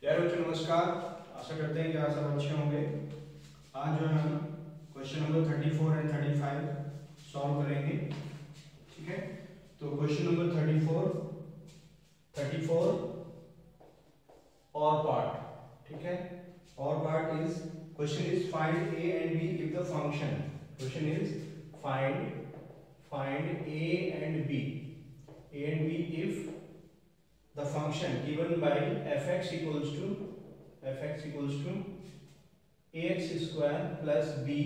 प्यारे बच्चों नमस्कार। आशा करते हैं कि आप सब अच्छे होंगे। आज जो है हम क्वेश्चन नंबर 34 एंड 35 सॉल्व करेंगे। ठीक है, तो क्वेश्चन नंबर 34 और पार्ट। ठीक है, और part is question is find a and b if the function. Question is find a and b if the function given by fx equals to ax square plus b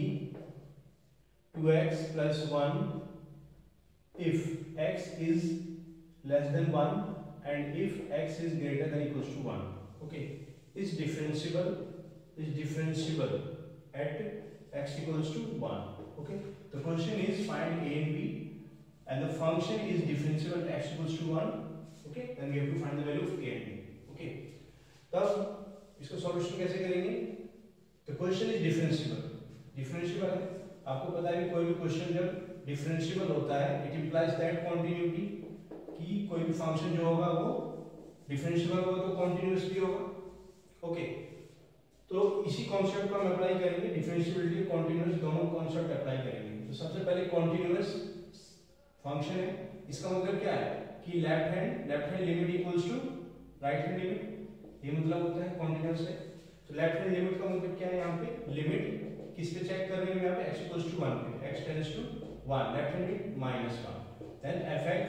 2x plus 1 if x is less than 1 and if x is greater than equals to 1. Okay, is differentiable at x equals to 1. Okay, the question is find a and b and the function is differentiable at x equals to 1. Okay, then we have to find the value of a and b. Okay, तब इसको solution कैसे करेंगे? The question is differentiable है। आपको पता है कि कोई भी क्वेश्चन जब डिफरेंशिएबल होता है इट इंप्लाइज दैट कॉन्टिन्यूटी, कि कोई भी फंक्शन जो होगा वो डिफरेंशिएबल होगा तो कॉन्टिन्यूअस भी होगा। ओके, तो इसी कॉन्सेप्ट को हम अप्लाई करेंगे, डिफरेंशिएबिलिटी कॉन्टिन्यूअस दोनों कॉन्सेप्ट अप्लाई करेंगे। तो सबसे पहले कॉन्टिन्यूअस फंक्शन है, इसका मतलब क्या है कि left hand limit equals to right hand limit, ये मतलब होता है कॉन्टिन्यूअस है। तो लेफ्ट हैंड लिमिट का मतलब क्या है? यहाँ पे लिमिट किस पे चेक कर रहे हैं? यहाँ पे x इक्वल्स टू 1 पे, x tends to 1, left hand limit -1, then fx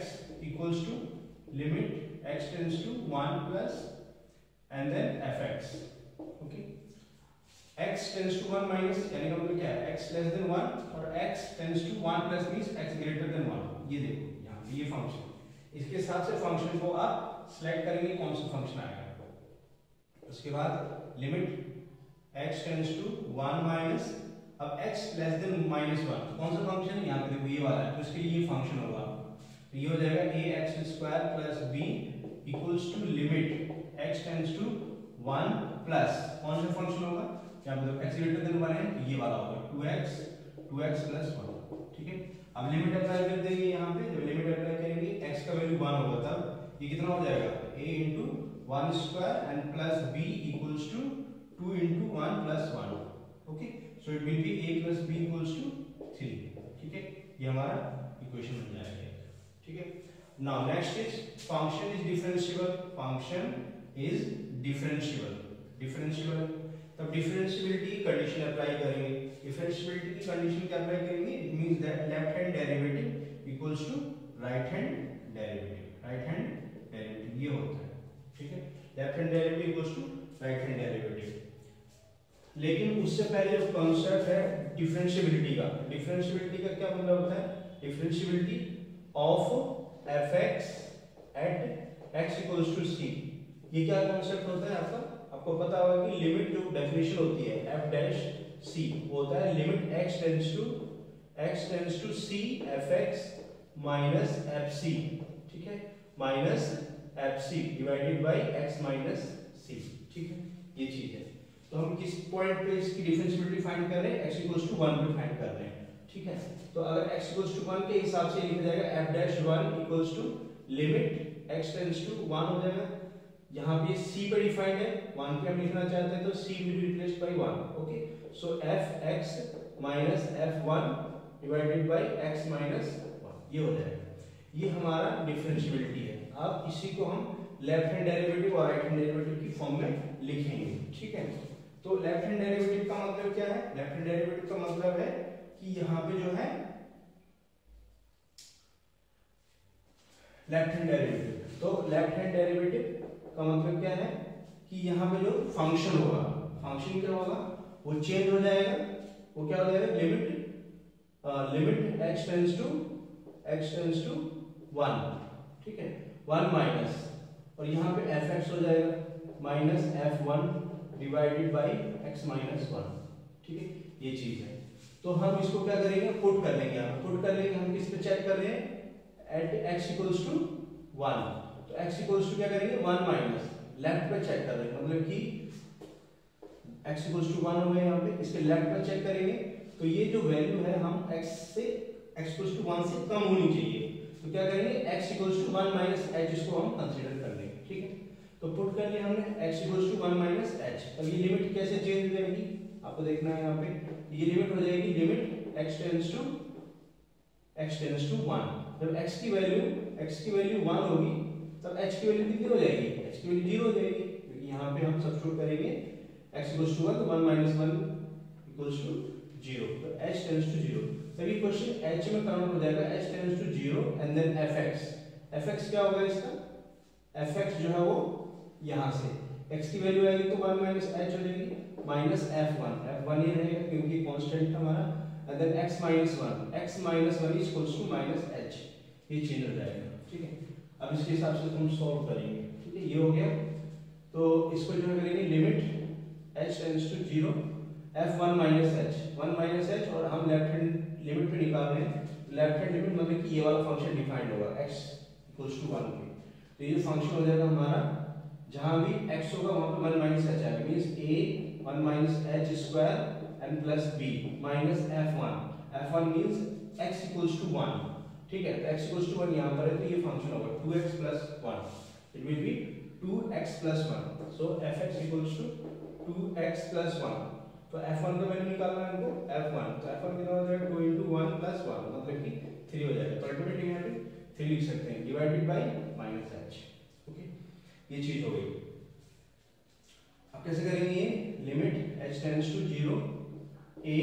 equals to limit x tends to 1 plus and then fx। Okay, x tends to 1 minus यानी का मतलब क्या है? x लेस देन 1 और x tends to 1 plus means x greater than 1। ये देखो यहाँ पे ये फंक्शन, इसके हिसाब से फंक्शन को आप सिलेक्ट करेंगे कौन सा फंक्शन आएगा। उसके बाद limit x tends to 1 minus, अब x लेस देन -1 कौन सा फंक्शन है? यहाँ पे देखो ये वाला है, तो इसके लिए ये फंक्शन होगा। तो ये हो जाएगा ax square plus b equals to limit x tends to 1 plus कौन सा फंक्शन होगा? यहाँ पे देखो x ग्रेटर देन 1 है तो ये वाला होगा 2x प्लस 1। ठीक है, अब लिमिट अप्लाई कर देंगे। यहाँ पे जब लिमिट अप्लाई करेंगे x का वैल्यू 1 होगा तब ये कितना हो जाएगा? a into 1 square and plus b equals to 2 into 1 plus 1. Okay, so it will be a plus b equals to 3. ठीक है, ये हमारा इक्वेशन बन जाएगा। ठीक है, now next is function is differentiable तब डिफरेंशिएबिलिटी की कंडीशन अप्लाई करेंगे। डिफरेंशिएबिलिटी की कंडीशन क्या अप्लाई करेंगे? It means that left hand derivative equals to right hand derivative ये होता है। ठीक है, left hand derivative equals to right hand derivative. लेकिन उससे पहले जो कांसेप्ट है डिफरेंशिएबिलिटी का क्या मतलब होता है? Differentiability of fx at x equals to c। ये क्या कांसेप्ट होता है आपका? आपको पता होगा कि लिमिट जो डेफिनेशन होती है f डैश c वो होता है limit x tends to c fx minus fc। ठीक है, minus fc divided by x minus c। ठीक है, ये चीज है। तो हम किस पॉइंट पे इसकी डिफरेंशिएबिलिटी फाइंड कर रहे हैं? x इक्वल्स टू 1 पे फाइंड कर रहे हैं। ठीक है, तो अगर x इक्वल्स टू 1 के हिसाब से लिखा जाएगा f dash 1 equals to limit x tends to 1 हो जाएगा। यहाँ पे c पे डिफाइंड है, 1 पे हम लिखना चाहते हैं तो c will be replaced by 1। Okay, so fx minus f1 divided by x minus 1 ये हो जाएगा। ये हमारा डिफरेंशिएबिलिटी है। अब इसी को हम लेफ्ट हैंड डेरिवेटिव और राइट हैंड डेरिवेटिव की फॉर्म में लिखेंगे। ठीक है, तो लेफ्ट हैंड डेरिवेटिव का मतलब क्या है? लेफ्ट हैंड डेरिवेटिव का मतलब है कि यहाँ पे जो है लेफ्ट हैंड डेरिवेटिव, तो लेफ्ट हैंड डेरिवेटिव का मतलब क्या है कि यहाँ पे जो फंक्शन होगा, फंक्शन क्या होगा? वो चेंज हो जाएगा। वो क्या हो जाएगा? Limit x tends to 1। ठीक है, 1 माइनस और यहाँ पे fx हो जाएगा minus f1 divided by x minus 1। ठीक है, ये चीज है। तो हम इसको क्या करेंगे? पुट कर लेंगे। हम किस पे चेक कर रहे हैं? At x equals to 1। तो x इक्वल्स टू क्या करेंगे? 1 माइनस लेफ्ट पे चेक कर रहे हैं, मतलब कि x इक्वल्स टू 1 हो गया। यहाँ पे इसके लेफ्ट पे चेक करेंगे तो ये जो वैल्यू है हम x इक्वल्स टू 1 से कम होनी चाहिए। तो क्या करेंगे? x equals to 1 minus h इसको हम कंसीडर कर लेंगे। ठीक है, तो पुट कर लिया हमने x equals to 1 minus h. अब ये लिमिट कैसे चेंज हो जाएगी आपको देखना है यहाँ पे। ये लिमिट हो जाएगी लिमिट x टेंड्स टू 1। जब x की वैल्यू 1 होगी तब h की वैल्यू कितनी हो जाएगी, h की वैल्यू 0 हो जाएगी, क्योंकि यहाँ पे हम सब्स्टिट्यूट करेंगे x इक्वल्स टू 1 तो 1 माइनस 1 इक्वल्स टू 0, तो h टेंड्स टू 0। तभी क्वेश्चन h में कन्वर्ट हो जाएगा, h tends to 0 and then fx क्या होगा इसका, fx जो है वो यहाँ से x की वैल्यू आएगी तो 1 माइनस h हो जाएगी माइनस f1 ये रहेगा क्योंकि कांस्टेंट था हमारा, and then x minus 1 is equals to minus h, ये चेंज हो जाएगा। ठीक है, अब इसके हिसाब से हम सॉल्व करेंगे। ठीक है, ये हो गया। तो इसको जो है करेंगे limit h tends to 0 f1 minus h और हम लेफ्ट हैंड लिमिट पे निकाल रहे हैं। लेफ्ट हैंड लिमिट मतलब कि ये वाला फंक्शन डिफाइंड होगा x इक्वल्स टू 1 पे, तो ये फंक्शन हो जाएगा हमारा जहां भी x होगा वहां पे 1 माइनस h आएगा, means a 1 minus h square and plus b minus f1 means x equals to 1। ठीक है, तो x इक्वल्स टू 1 यहां पर है तो ये फंक्शन होगा 2x plus 1, it will be 2x plus 1, so fx equals to 2x plus 1। तो f1 का वैल्यू निकालना है हमको, f1 तो f1 कितना हो जाएगा 2 into 1 plus 1 मतलब कि 3 हो जाएगा, तो अल्टीमेटली यहाँ पे 3 लिख सकते हैं divided by minus h। Okay, ये चीज हो गई। अब कैसे करेंगे ये limit h tends to 0 a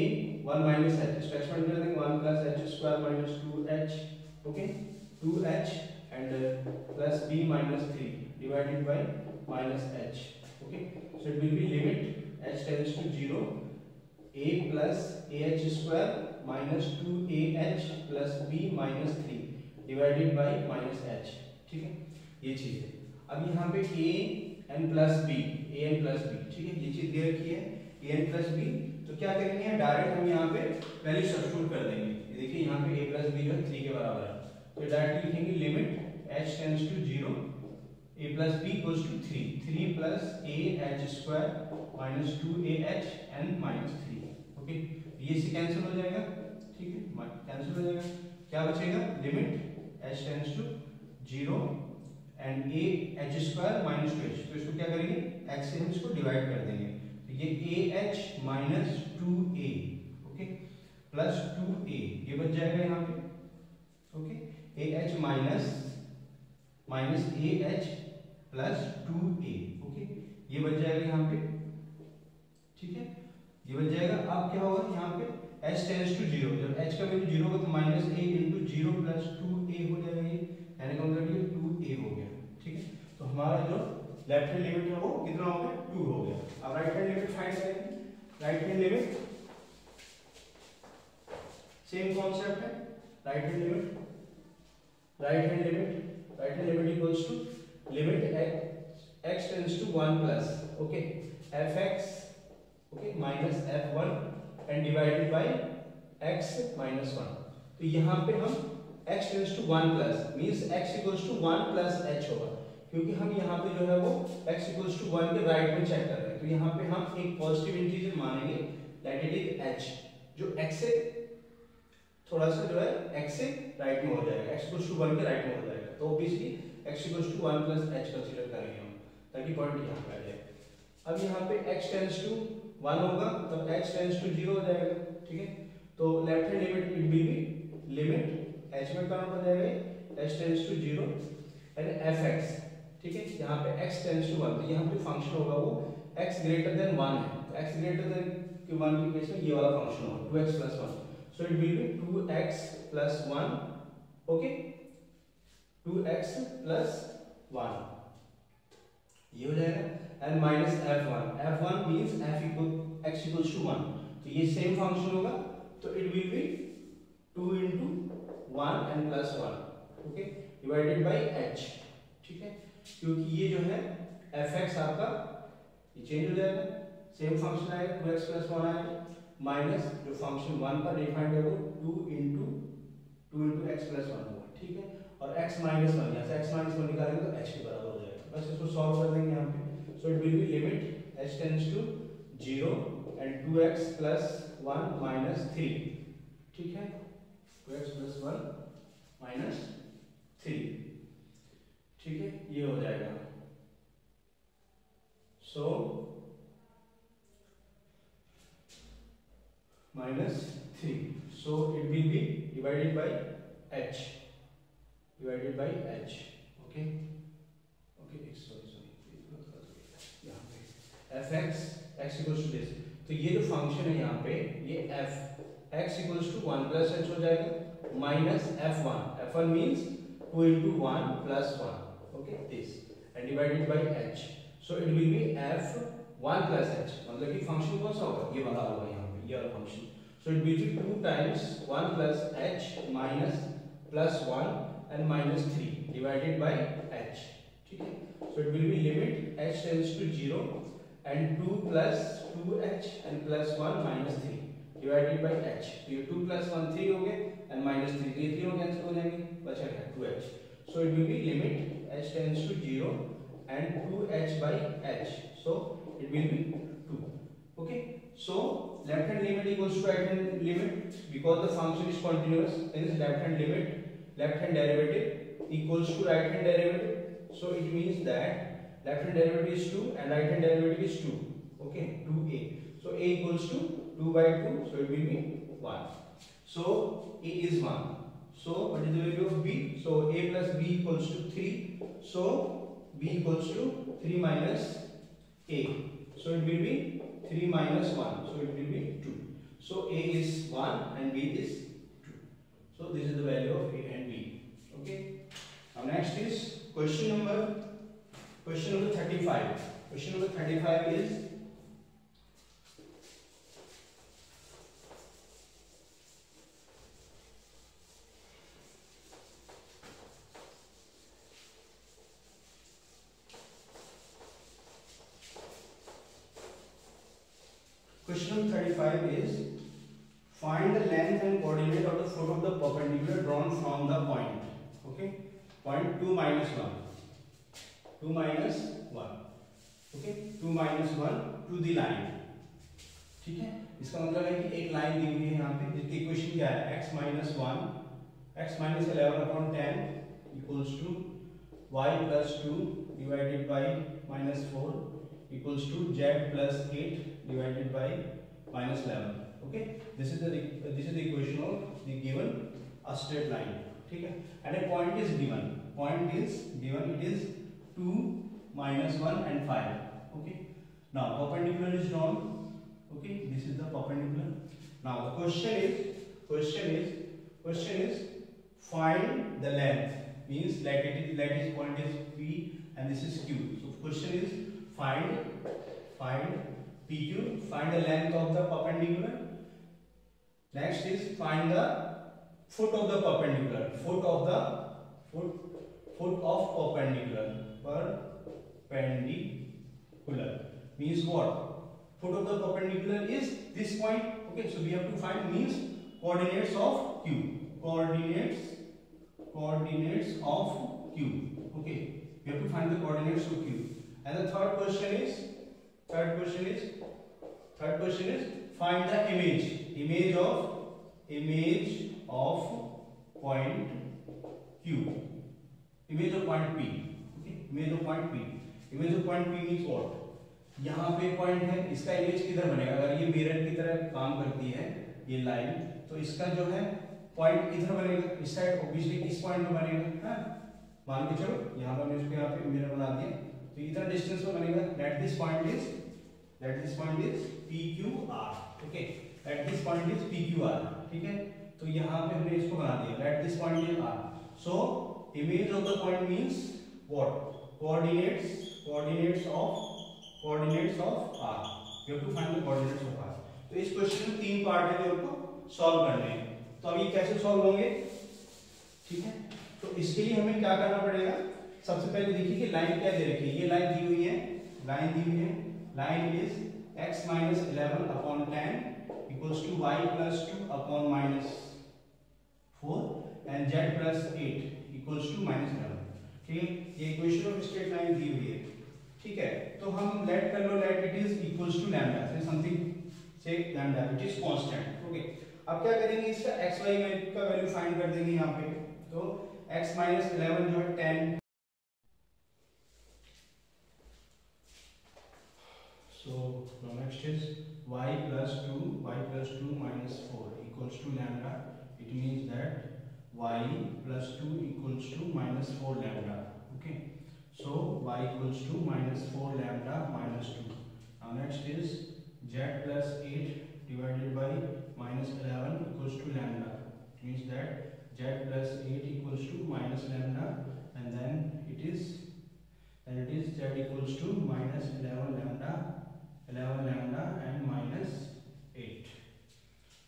1 minus h, इसको एक्सपेंड कर देंगे 1 plus h square minus 2h, okay 2h and plus b minus 3 divided by minus h। Okay, so it will be limit h tends to 0 a plus ah square minus 2ah plus b minus 3 divided by minus h। ठीक है, ये चीज है। अब यहाँ पे a n plus b, ठीक है, ये चीज दे रखी है a n plus b, तो क्या करेंगे डायरेक्ट हम यहाँ पे वैल्यू सब्स्टिट्यूट कर देंगे। ये देखिए यहाँ पे a plus b जो है 3 के बराबर है, तो डायरेक्टली लिखेंगे limit h tends to 0 a plus b equals to 3 plus ah square minus 2ah and minus 3। Okay, ये से कैंसिल हो जाएगा। ठीक है, कैंसिल हो जाएगा, क्या बचेगा limit h tends to 0 and ah square minus 2h, तो इसको क्या करेंगे h से हम इसको डिवाइड कर देंगे, तो ये ah minus 2a, okay plus 2a, ये बच जाएगा यहाँ पे। Okay, ah minus ah plus 2a, okay ये बच जाएगा यहाँ पे। ठीक है, ये बच जाएगा। अब क्या होगा यहाँ पे h टेंड्स टू 0, जब h का वैल्यू 0 होगा तो minus a into 0 plus 2a हो जाएगा, ये यानी कि मतलब ये 2a हो गया। ठीक है, तो हमारा जो लेफ्ट हैंड लिमिट है वो कितना हो गया 2 हो गया। अब राइट हैंड लिमिट फाइंड करेंगे। Right hand limit same concept है, right hand limit equals to limit x tends to 1 plus okay fx okay minus f1 and divided by x minus 1। तो यहाँ पे हम x tends to 1 plus means x equals to 1 plus h होगा, क्योंकि हम यहाँ पे जो है वो x इक्वल्स टू 1 के राइट में चेक कर रहे हैं, तो यहाँ पे हम एक पॉजिटिव इंटीजर मानेंगे दैट इट इज h, जो x से थोड़ा सा जो है x से राइट में हो जाएगा, x इक्वल्स टू 1 के राइट में हो जाएगा, तो obviously x equals to 1 plus h consider करेंगे हम, ताकि पॉइंट यहाँ पे आ जाए। अब यहाँ पे x टेंड्स टू 1 होगा तब h टेंड्स टू 0 हो जाएगा। ठीक है, तो left hand limit it will be limit h में कन्वर्ट हो जाएगा h tends to 0 and fx। ठीक है, यहाँ पे x टेंड्स टू 1, तो यहाँ पे फंक्शन होगा वो x ग्रेटर देन 1 है, तो x ग्रेटर देन 1 के केस में ये वाला फंक्शन होगा 2x plus 1, so it will be 2x plus 1 okay 2x plus 1 ये हो जाएगा and minus f1 means x equals to 1, तो ये सेम फंक्शन होगा, तो it will be 2 into 1 and plus 1 okay divided by h। ठीक है, क्योंकि ये जो है fx आपका ये चेंज हो जाएगा, सेम फंक्शन आएगा 2x प्लस 1 आएगा माइनस जो फंक्शन 1 पर डिफाइंड है वो 2 into x प्लस 1 होगा। ठीक है, और x माइनस 1 यहाँ से x माइनस 1 निकालेंगे तो h के बराबर हो जाएगा, बस इसको सॉल्व कर देंगे यहाँ पे। So it will be limit h tends to 0 and 2x plus 1 minus 3। ठीक है, 2x plus 1 minus 3। ठीक है, ये हो जाएगा। So minus 3. So it will be divided by h. Divided by h. Okay. Okay. Sorry. यहाँ पे fx x equals to this. तो ये जो फंक्शन है यहाँ पे ये f x equals to 1 plus h हो जाएगा minus f1. f1 means 2 into 1 plus 1. Okay, this and divided by h. So it will be f1 plus h. मतलब कि फंक्शन कौन सा होगा? ये वाला होगा यहाँ पे, ये वाला function. So it will be 2 times 1 plus h minus plus 1 and minus 3 divided by h. ठीक है? So it will be limit h tends to 0 and 2 plus 2h and plus 1 minus 3 divided by h. तो ये 2 plus 1 3 हो गए and minus 3 तो ये 3 cancel हो जाएंगे, बचा क्या 2h. So it will be limit h tends to 0 and 2h by h. So it will be 2. Okay. So left hand limit equals to right hand limit because the function is continuous. Hence left hand limit, left hand derivative equals to right hand derivative. So it means that left hand derivative is 2 and right hand derivative is 2. Okay, 2a. So a equals to 2 by 2. So it will be 1. So a is 1. So what is the value of b? So a plus b equals to 3. So b equals to 3 minus a. So it will be 3 minus 1. So it will be 2. So a is 1 and b is 2. So this is the value of a and b. Okay. Now next is question number 35. Question number 35 is find the length and coordinate of the foot of the perpendicular drawn from the point. Okay, point 2 minus 1. 2 minus 1. Okay, 2 minus 1 to the line. ठीक है, इसका मतलब है कि एक line दी हुई है यहाँ पे जिसकी इक्वेशन क्या है x minus 1 x minus 11 upon 10 equals to y plus 2 divided by minus 4 equals to z plus 8 divided by minus 11. Okay, this is the equation of the given a straight line. ठीक है, and a point is given. Point is given. It is 2 minus 1 and 5. Okay, now perpendicular is drawn. Okay, this is the perpendicular. Now the question is find the length. Means let its point is p and this is q. So question is find pq, find the length of the perpendicular. Next is find the foot of the perpendicular. Foot of perpendicular means what? Foot of the perpendicular is this point. Okay, so we have to find means coordinates of q. Coordinates of q. Okay, we have to find the coordinates of q. And the third question is find the image of point q. Image of point p. Okay, image of point p. Image of point p means what? यहाँ पे point है, इसका image किधर बनेगा? अगर ये mirror की तरह काम करती है ये लाइन, तो इसका जो है पॉइंट इधर बनेगा, इस साइड ऑब्वियसली इस पॉइंट में बनेगा. हाँ, मान के चलो यहाँ पर मैंने इसको यहाँ पे मिरर बना दिया, तो इतना डिस्टेंस में बनेगा. That this point is PQR. Okay, that this point is PQR. ठीक है, तो यहाँ पे हमने इसको बना दिया. That this point is R. So image of the point means what? Coordinates of R. You have to find the coordinates of R. तो इस क्वेश्चन में 3 पार्ट है जो आपको सॉल्व करने हैं. तो अब ये कैसे सॉल्व होंगे? ठीक है, तो इसके लिए हमें क्या करना पड़ेगा? सबसे पहले देखिए कि लाइन क्या दे रखी है. ये लाइन दी हुई है. Line is x minus 11 upon 10 equals to y plus 2 upon minus 4 and z plus 8 equals to minus 11. ठीक है, ये इक्वेशन ऑफ स्ट्रेट लाइन दी हुई है. ठीक है, तो हम लेट कर लो, let it is equals to lambda, say something say lambda which is constant. Okay, अब क्या करेंगे, इसका x y का वैल्यू फाइंड कर देंगे यहाँ पे. तो x minus 11 जो है 10 So now next is y plus 2 minus 4 equals to lambda. It means that y plus 2 equals to minus 4 lambda. Okay, so y equals to minus 4 lambda minus 2. Now next is z plus 8 divided by minus 11 equals to lambda. It means that z plus 8 equals to minus lambda, and then it is z equals to minus 11 lambda and minus 8.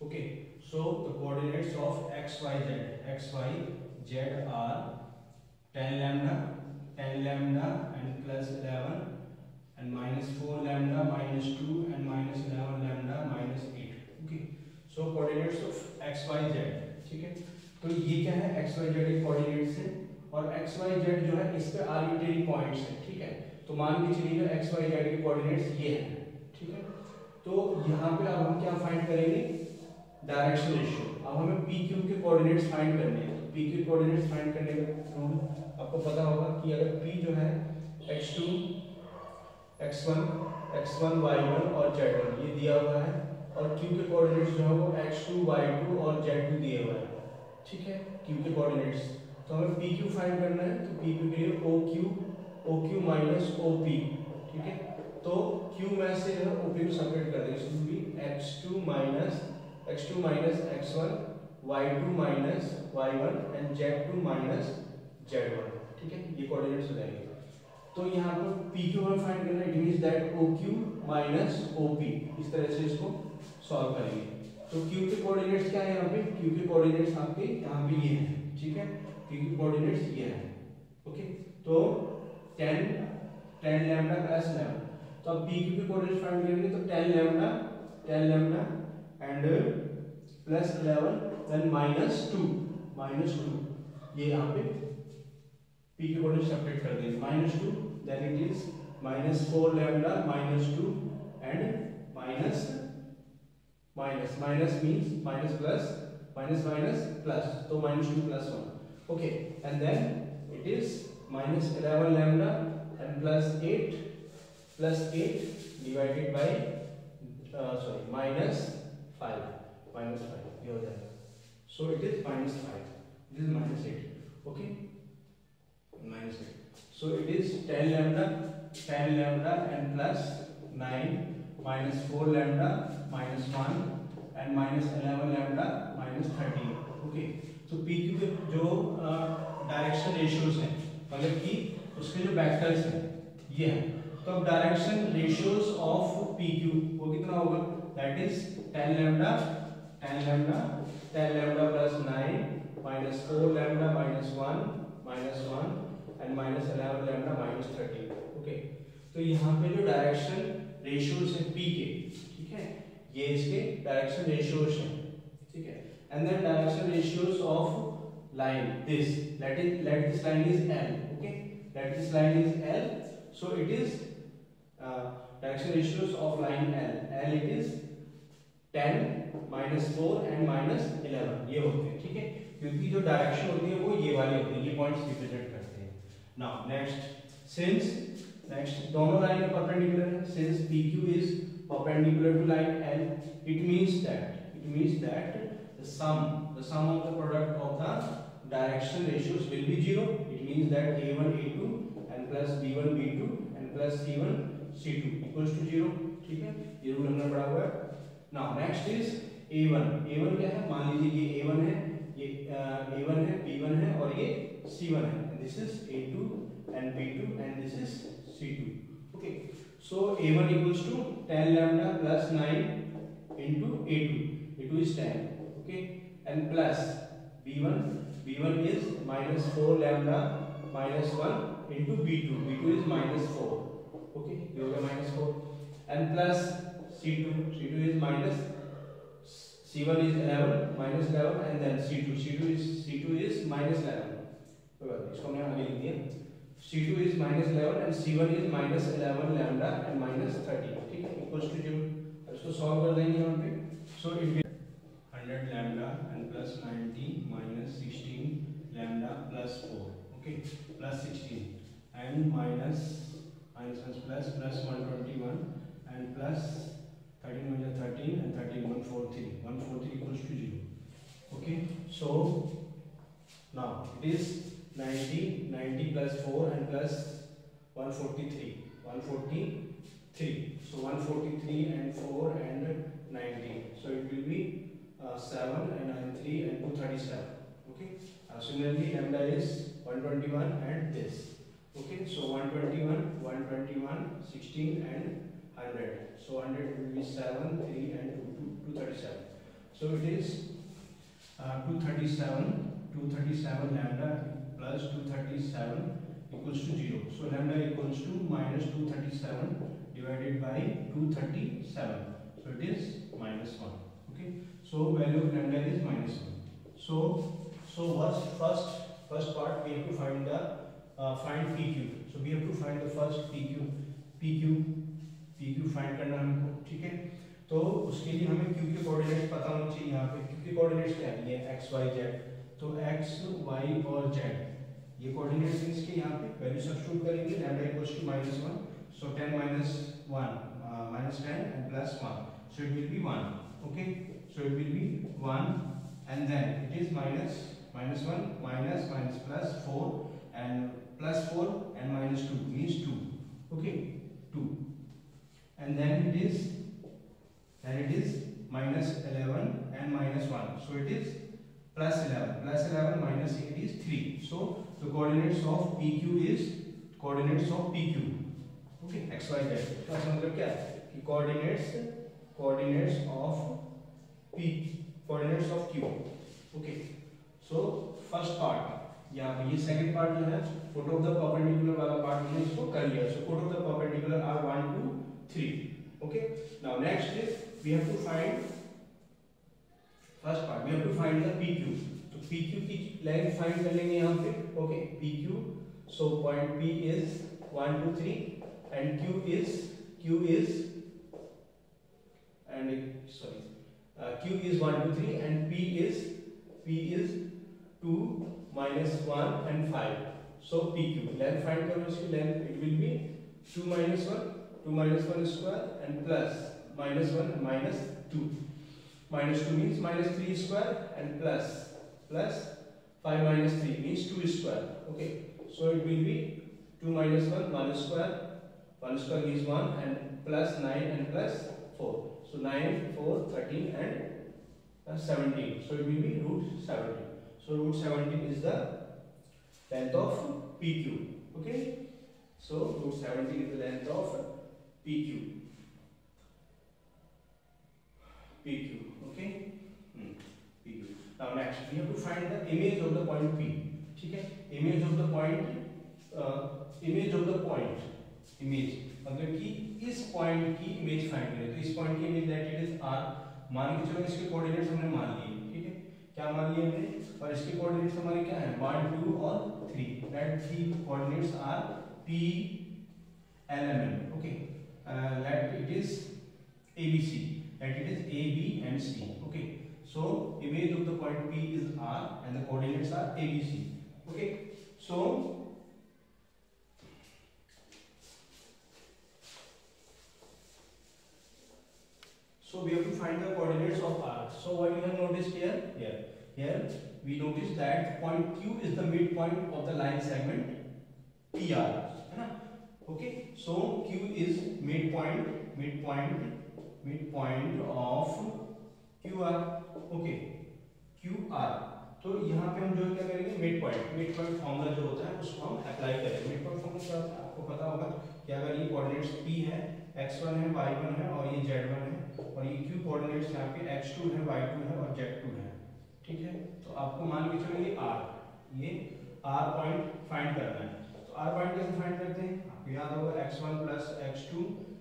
Okay, so the coordinates of x y z are 10 lambda and plus 11 and minus 4 lambda minus 2 and minus 11 lambda minus 8. Okay, so coordinates of x y z. ठीक है, तो ये क्या है, x y z के coordinates है और x y z जो है इस पे आर्बिट्रेरी पॉइंट्स है. ठीक है, तो मान के चलिए x y z के कोऑर्डिनेट्स ये हैं. ठीक है, तो यहाँ पे अब हम क्या फाइंड करेंगे, डायरेक्शन रेशियो. अब हमें p q के कोऑर्डिनेट्स फाइंड करने हैं. p के कोऑर्डिनेट्स फाइंड करने का रूल आपको पता होगा कि अगर p जो है x2 x1 y1 और z1 ये दिया हुआ है और q के कोऑर्डिनेट्स जो है वो x2 y2 और z2 दिए हुए हैं. ठीक है, q के कोऑर्डिनेट्स. तो हमें pq फाइंड करना है, तो pq के लिए oq माइनस op. ठीक है, तो q में से जो है op को सेपरेट कर देंगे. इसमें भी x2 minus x1 y2 minus y1 and z2 minus z1. ठीक है, ये कोऑर्डिनेट्स हो जाएंगे. तो यहाँ पर pq हमें फाइंड करना है. It means that oq minus op. इस तरह से इसको सॉल्व करेंगे. तो q के कोऑर्डिनेट्स क्या है, यहाँ पे q के कोऑर्डिनेट्स आपके यहाँ पे ये हैं. ठीक है, q के कोऑर्डिनेट्स ये हैं. ओके, तो 10 लैम्डा प्लस 11. तो अब pq के कोऑर्डिनेट्स फाइंड करेंगे तो 10 lambda and plus 11 then minus 2 ये यहाँ पे p के कोऑर्डिनेट्स सेपरेट कर देंगे. -2 then it is -4 lambda -2 and minus means minus plus plus, तो -2 plus 1. Okay, and then it is -11 lambda and plus 8 divided by -5 ये हो जाएगा. So it is -5, this is -8. Okay, -8. So it is 10 lambda and plus 9 minus 4 lambda minus 1 and minus 11 lambda minus 13. Okay, so PQ के जो direction ratios हैं, मतलब कि उसके जो वेक्टर्स हैं ये हैं. तो अब डायरेक्शन रेशियोज ऑफ PQ वो कितना होगा, that is 10 lambda plus 9 minus 4 lambda minus 1 and minus 11 lambda minus 13. Okay, तो यहाँ पे जो डायरेक्शन रेशियोज है p के, ठीक है, ये इसके डायरेक्शन रेशियोज हैं. ठीक है, and then direction ratios of line this, let this line is L. Okay, let this line is L. So it is direction ratios of line L it is 10 minus 4 and minus 11 ये होते हैं. ठीक है, क्योंकि जो direction होती है वो ये वाली होती है, ये पॉइंट्स रिप्रेजेंट करते हैं. नाउ नेक्स्ट दोनों लाइन परपेंडिकुलर है. Since PQ is perpendicular to line L, it means that the sum of the product of the direction ratios will be 0. It means that A1 A2 and plus B1 B2 and plus C1 C2 equals to 0. ठीक है, ये rule हमने पढ़ा हुआ है. Now next is A1 क्या है, मान लीजिए ये A1 है, ये A1 है, B1 है और ये C1 है. This is A2 and B2 and this is C2. Okay, so A1 equals to 10 lambda plus 9 into A2 is 10. Okay, and plus B1 is minus 4 lambda minus 1 into B2 is minus 4. Okay, ये हो गया minus 4 and plus C2 is minus, C1 is 11 minus 11 and then C2 is minus 11. इसको हमने आगे लिख दिया. C2 is minus 11 and C1 is minus 11 lambda and minus 30. ठीक है, equals to 0. अब इसको सॉल्व कर देंगे यहाँ पे. So it will 100 lambda and plus 90 minus 16 lambda plus 4. Okay, plus 16 and minus plus 121 and plus 13 1 13 and 13 143. 143 equals to 0. Okay, so now it is 90 plus 4 and plus 143. 143. So 143 and 4 and 90. So it will be 7 and 93 and 237. Okay. Similarly, lambda is 121 and this. Okay. So 121, 16 and 100. So 100 will be 7, 3 and 237. So it is 237 lambda plus 237 equals to 0. So lambda equals to minus 237 divided by 237. So it is minus 1. Okay. So value of lambda is minus 1. So what's first part, we have to find the find PQ. So we have to find the first PQ find करना हमको, ठीक है। तो उसके लिए हमें Q के coordinates पता होने चाहिए। यहाँ पे Q के कोऑर्डिनेट्स क्या है, x y z। तो x y और z ये कोऑर्डिनेट्स इसके यहाँ पे वैल्यू सब्स्टिट्यूट करेंगे। Lambda equals to -1, so 10 - 1 -10 and +1, so it will be 1. Okay, so it will be 1 and then it is -1 minus plus 4 and +4 and -2 means 2. Okay, 2, and then it is -11 and -1, so it is +11 minus 8 is 3. So the coordinates of PQ is coordinates of PQ. Okay, x y z का मतलब क्या है कि coordinates of Q. Okay, so first part यहाँ पे, ये second part जो है फोट ऑफ द परपेंडिकुलर वाला पार्ट हमने इसको कर लिया। सो फोट of the perpendicular are 1 2 3. Okay, now next is we have to find first part, we have to find the PQ. तो PQ की लेंथ फाइंड कर लेंगे यहाँ पे। Okay, PQ, so point P is 1 2 3 and Q is Q is 1 2 3 and P is 2 -1 and 5. So PQ length find करो, इसकी length it will be 2 - 1 square and plus -1 and -2. -2 means -3 square and plus 5 - 3 means 2 square. Okay, so it will be 2 - 1 square is 1 and plus 9 and plus 4. So 9 4 13 and 17. So it will be √17. So √17 is the length of PQ. Okay, so √17 is the length of PQ. Okay, PQ. Now next we have to find the image of the point P. ठीक है, image of the point मतलब कि इस point की image find करें। तो इस point की image that it is r, मान के चलो इसके कोऑर्डिनेट्स हमने मान लिए। ठीक है, क्या मान लिए हमने, और इसके कोऑर्डिनेट्स हमारे क्या है 1 2 और 3, that three coordinates are P L M N. Okay, that it is ABC, that it is A B and C. Okay, so image of the point P is R and the coordinates are ABC. Okay, so we have to find the coordinates of R. So what you have noticed here we notice that point Q is the midpoint of the line segment PR, है ना। Okay, so Q is midpoint of QR. Okay, QR. तो यहाँ पे हम जो क्या करेंगे, mid point formula जो होता है उसको हम अप्लाई करेंगे। मिड पॉइंट फॉर्मूला क्या होता है आपको पता होगा कि अगर ये कोऑर्डिनेट्स P है, x1 है, y1 है और ये z1 है, और ये Q कोऑर्डिनेट्स यहाँ पे x2 है, y2 है और z2 है। ठीक है, तो आपको मान के चलो ये R पॉइंट फाइंड करना है। तो R पॉइंट कैसे फाइंड करते हैं, आपको याद होगा x1 plus x2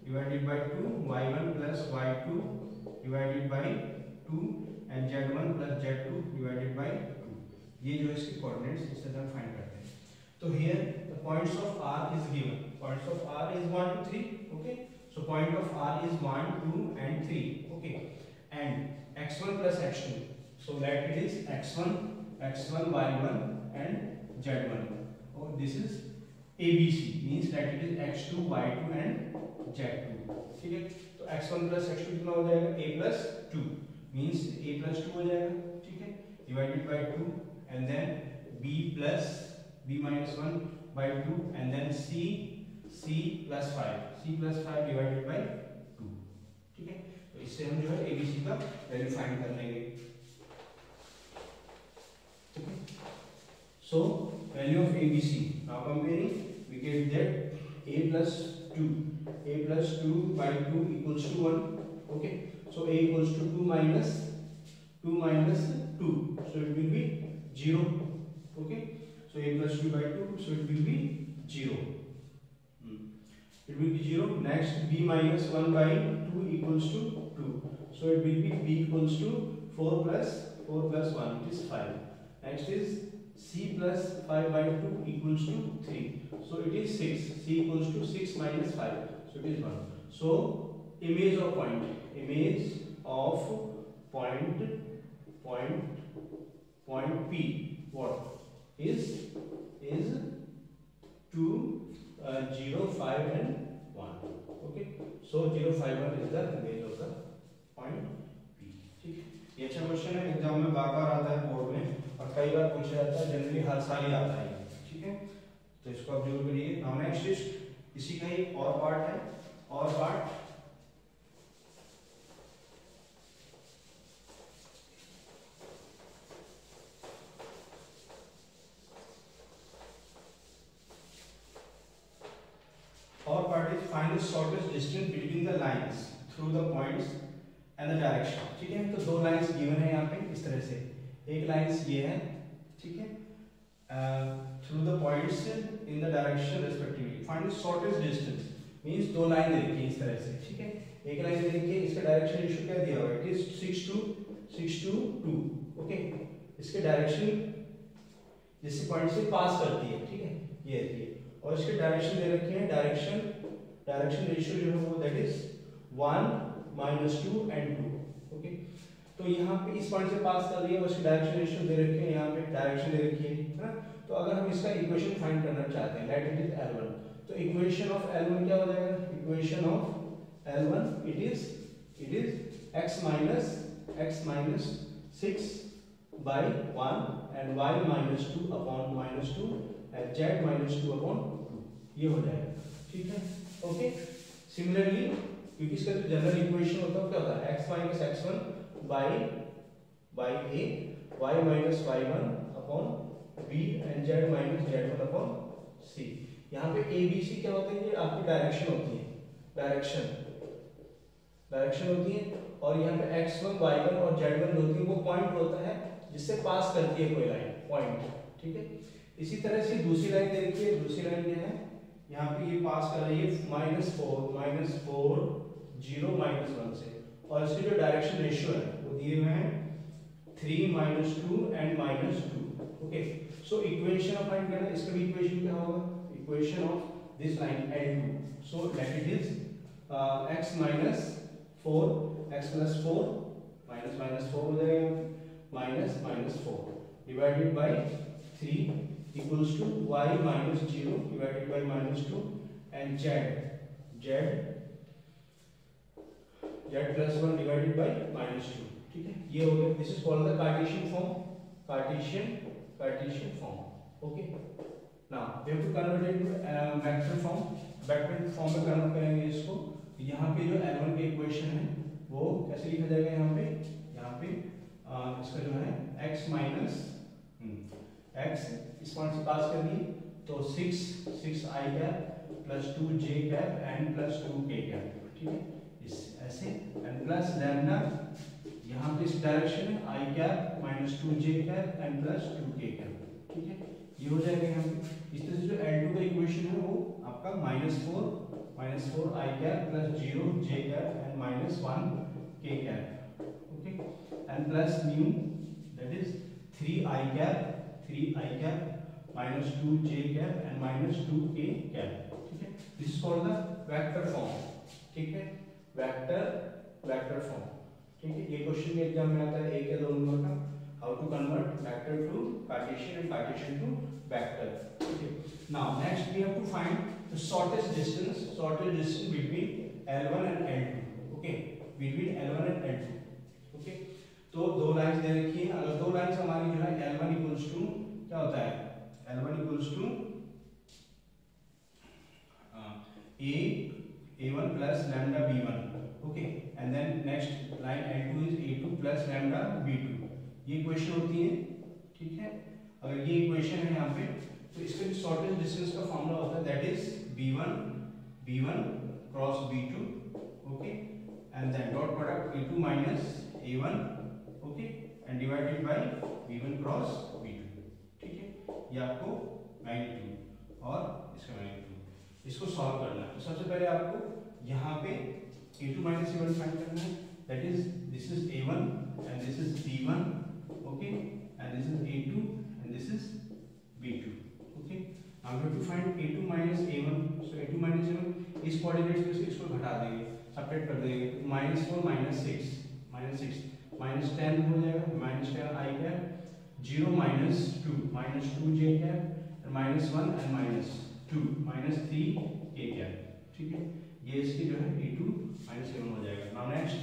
divided by 2, y1 plus y2 divided by 2 and z1 plus z2 divided by 2। ये जो इसके कोऑर्डिनेट्स इससे हम फाइंड करते हैं। तो here the points of R is given, points of R is 1 2 3। Okay, so point of R is 1 2 and 3. Okay, and x1 plus x2, so that it is x1 y1 and z1. Oh, this is ABC, means that it is x2 y2 and Z2, ठीक है। तो x1 plus x2 कितना हो जाएगा, a plus 2 means a plus 2 हो जाएगा, ठीक है, divided by 2 and then b plus b minus 1 by 2 and then c plus 5 divided by 2, ठीक है। तो इससे हम जो है abc का वैल्यू फाइंड कर लेंगे, ठीक है। So value of ABC, now comparing, we get that a plus 2 by 2 equals to 1, okay. So a equals to 2 minus 2, so it will be 0, okay. So a plus 2 by 2, so it will be 0, it will be 0. Next, b minus 1 by 2 equals to 2, so it will be b equals to 4 plus 1, it is 5. Next is c plus 5 by 2 equals to 3, so it is 6. c equals to 6 minus 5, so it is 1. So image of point P, what is 2, 0, 5 and 1, okay. So 0, 5, 1 is the image of the point P, ठीक है। ये अच्छा question है, exam में बार बार आता है board में और कई बार पूछा जाता है, जनरली हर साल ही आता है, ठीक है। तो इसको आप जरूर करिए। नाउ नेक्स्ट इज इसी का ही और पार्ट है, और part is find the shortest distance between the lines through the points and the direction, ठीक है। तो दो लाइंस गिवन है यहाँ पे इस तरह से, एक लाइंस ये है, ठीक है, through the points in the direction respectively find the shortest distance means दो लाइन दे रखी है इस तरह से, ठीक है। एक लाइन दे रखी है, इसका डायरेक्शन रेशियो क्या दिया हुआ है, इट इज 6 to 2, ओके। इसके डायरेक्शन जिस पॉइंट से पास करती है, ठीक है, ये देखिए, और इसके डायरेक्शन दे रखे हैं, डायरेक्शन रेशियो जो है वो दैट इज 1, -2 and 2, ओके। तो यहाँ पे इस पॉइंट से पास कर रही है, उसकी डायरेक्शन रेशियो दे रखे हैं, यहाँ पे डायरेक्शन दे रखी है ना। तो अगर हम इसका इक्वेशन फाइंड करना चाहते हैं, लेट इट इज L1, तो इक्वेशन ऑफ L1 क्या हो जाएगा, equation of L1 it is x minus 6 by 1 and y minus 2 upon -2 and z minus 2 upon 2, ये हो जाएगा, ठीक है, ओके। सिमिलरली क्योंकि इसका जो जनरल इक्वेशन होता है क्या होता है, x minus x1 by a, y minus y1 upon b and z minus z1 upon c। यहाँ पे a b c क्या होते हैं, ये आपकी डायरेक्शन होती है, डायरेक्शन होती है, और यहाँ पे x1 y1 और z1 होती है, वो पॉइंट होता है जिससे पास करती है कोई लाइन, पॉइंट, ठीक है। इसी तरह से दूसरी लाइन दे रखी है, दूसरी लाइन क्या है, यहाँ पे ये पास कर रही है -4 0 -1 से, और इसकी जो डायरेक्शन रेशियो है वो दिए हुए हैं 3 -2 and -2, okay. So equation of find करना, इसका भी इक्वेशन क्या होगा, equation of this line L2, so that it is x minus 4 x plus 4 minus हो जाएगा, -4 divided by 3 equals to y minus 0 divided by -2 and z plus 1 divided by -2, ठीक है। ये हो गया, this is called the Cartesian form, okay. Now we have to convert it to vector form में convert करेंगे इसको। यहाँ पे जो L1 की इक्वेशन है वो कैसे लिखा जाएगा, यहाँ पे इसका जो है x minus x इस पॉइंट से पास कर दिए, तो 6 i cap plus 2 j cap and plus 2 k cap, ठीक है, इस ऐसे, एंड प्लस लैम्डा, यहाँ पे इस डायरेक्शन में i cap minus 2 j cap and plus 2 k cap, ठीक है, ये हो जाएगा यहाँ पे। इस तरह से जो L2 का इक्वेशन है वो आपका -4 i cap plus 0 j cap and -1 k cap, okay, and plus knew that is 3 i cap minus 2 j cap and minus 2 k cap, ठीक है। This is called the vector form, ठीक है, vector form, ठीक है। ये question में exam में आता है, एक या दो नंबर का, how to convert vector to Cartesian and Cartesian to vector, ठीक है। Now next we have to find the shortest distance between L1 and L2. Okay, between L1 and L2. Okay, तो दो लाइंस दे रखी है. अगर दो lines हमारी जो है L1 इक्वल्स टू क्या होता है, L1 equals to A1 plus lambda B1. Okay, and then next line L2 is A2 plus lambda B2. ये इक्वेशन होती है. ठीक है, अगर ये इक्वेशन है यहाँ पे तो इसका जो शॉर्टेस्ट डिस्टेंस का फॉर्मूला होता है that is B1 cross B2. Okay, and then dot product A2 minus A1. Okay, and divided by B1 cross B2. ठीक है, ये आपको मैग्नीट्यूड और इसका मैग्नीट्यूड इसको सॉल्व करना है. तो सबसे पहले आपको यहाँ पे A2 माइनस A1 फाइंड करना है. That is this is A1 and this is B1. Okay, and this is A2 and this is B2. Okay, now we have to find A2 minus A1. So A2 minus A1 इस coordinates में से इसको घटा देंगे, subtract कर देंगे. -4 -6 -10 हो जाएगा. -10 I cap, 0 -2 J cap, and -1 and -2 -3 K cap. ठीक है, ये इसकी जो है A2 minus A1 हो जाएगा. Now next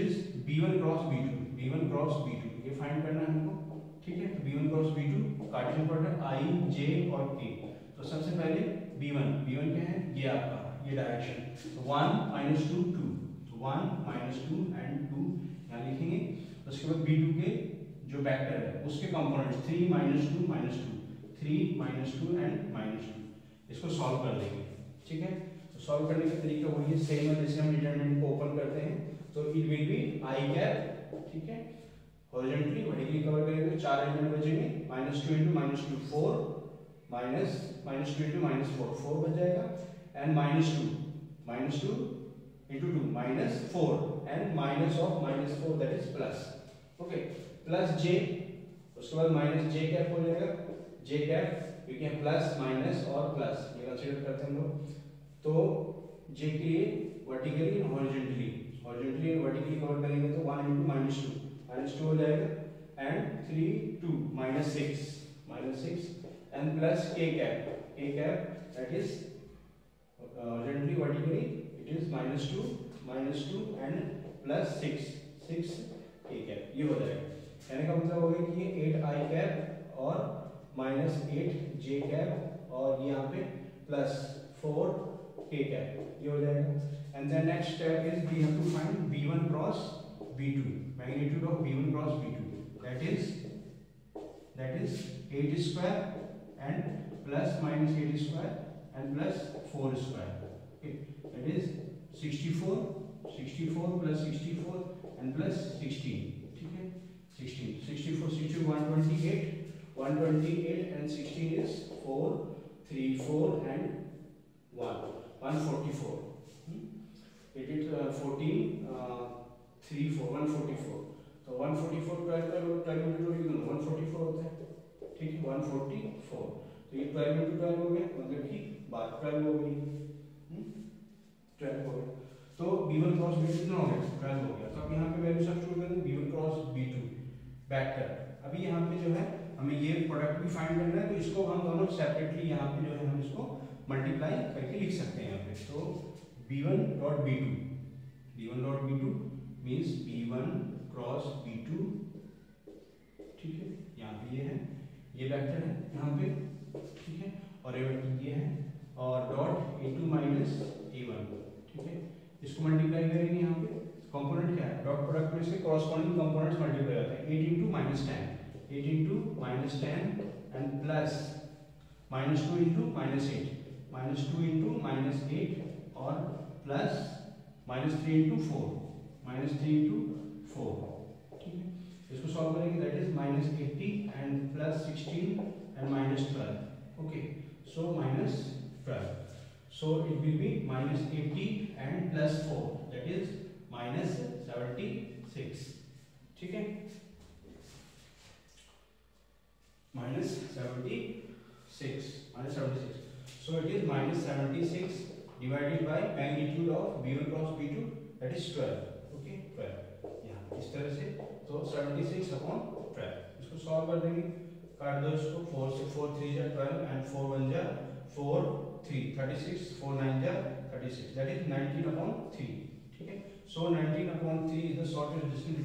is B1 cross B2. ये फाइंड करना है हमको. ठीक है, तो B1 cross B2 Cartesian product I J और K. तो सबसे पहले B1 क्या है, ये आपका ये डायरेक्शन. तो 1 -2 2. तो 1 -2 एंड 2 यहाँ लिखेंगे. उसके बाद B2 के जो वेक्टर है उसके कंपोनेंट्स 3 -2 -2 एंड -2. इसको सॉल्व कर देंगे. ठीक है, तो सॉल्व करने का तरीका वही है, सेम है जैसे हम डिटरमिनेंट को ओपन करते हैं. तो it will B I cap. ठीक है, हॉरिजॉन्टली वर्टिकली कवर करेंगे तो 4 एलिमेंट बचेंगे. -2 × -2 4 -2 × -4 बच जाएगा. And -2 × 2 -4 and minus of -4 that is plus. Okay, plus j, उसके बाद -j कैप हो जाएगा. j कैप क्योंकि हम प्लस माइनस और प्लस ये कंसीडर करते हैं हम लोग. तो j के लिए वर्टिकली और हॉरिजॉन्टली और वर्टिकली कवर करेंगे तो 1 × -2 हो जाएगा. And 3 2 -6 and plus k cap that is horizontally vertically it is -2 and plus 6 k cap. ये हो जाएगा. कहने का मतलब हो गया कि ये 8 I कैप और -8 J कैप और यहाँ पे +4 K कैप. ये हो जाएगा. And the next step is we have to find B1 cross B2, magnitude of B1 cross B2. That is 8 square and plus minus 8 square and plus 4 square. Okay, that is 64 plus 64 and plus 16. ठीक है, 64 128 and 16 is 4 3 4 and 144. It is 14 3 4 144. तो 144 12 into 144 होता है. ठीक है, 144. तो ये 12 into 12 हो गया, मतलब कि बात 12 हो गई. 12 हो गया. तो B1 क्रॉस B2 कितना हो गया, 12 हो गया. तो अब यहाँ पे वैल्यू सब्स्टिट्यूट कर दें. B1 cross B2 vector. अभी यहाँ पे जो है हमें ये प्रोडक्ट भी फाइंड करना है, तो इसको हम दोनों सेपरेटली यहाँ पे जो है हम इसको मल्टीप्लाई करके लिख सकते हैं यहाँ पे. तो B1 dot B2 means B1 cross B2. ठीक है, यहाँ पे ये है, ये वेक्टर है यहाँ पे. ठीक है, और ये है और डॉट A2 माइनस A1. ठीक है, इसको मल्टीप्लाई करेंगे. यहाँ पे कंपोनेंट क्या है, डॉट प्रोडक्ट में से कॉरस्पॉन्डिंग कंपोनेंट्स मल्टीप्लाई होते हैं. 8 into -10 and plus -2 into -8 -2 into -8 और प्लस -3 into 4 ठीक है. इसको सॉल्व करेंगे that is -80 and plus 16 and -12. Okay, so -12. So it will B -80 and plus 4 that is -76. ठीक है, -76. So it is -76 divided by magnitude of B1 cross B2 that is 12. Okay, 12. यहाँ इस तरह से. तो 76 upon 12. इसको सॉल्व कर देंगे. काट दो इसको. 4 से 4 3 जा 12 and 4 1 जा 4 3 36 4 9 36 that is 19 upon 3 ठीक है. So 19 upon 3 is the shortest distance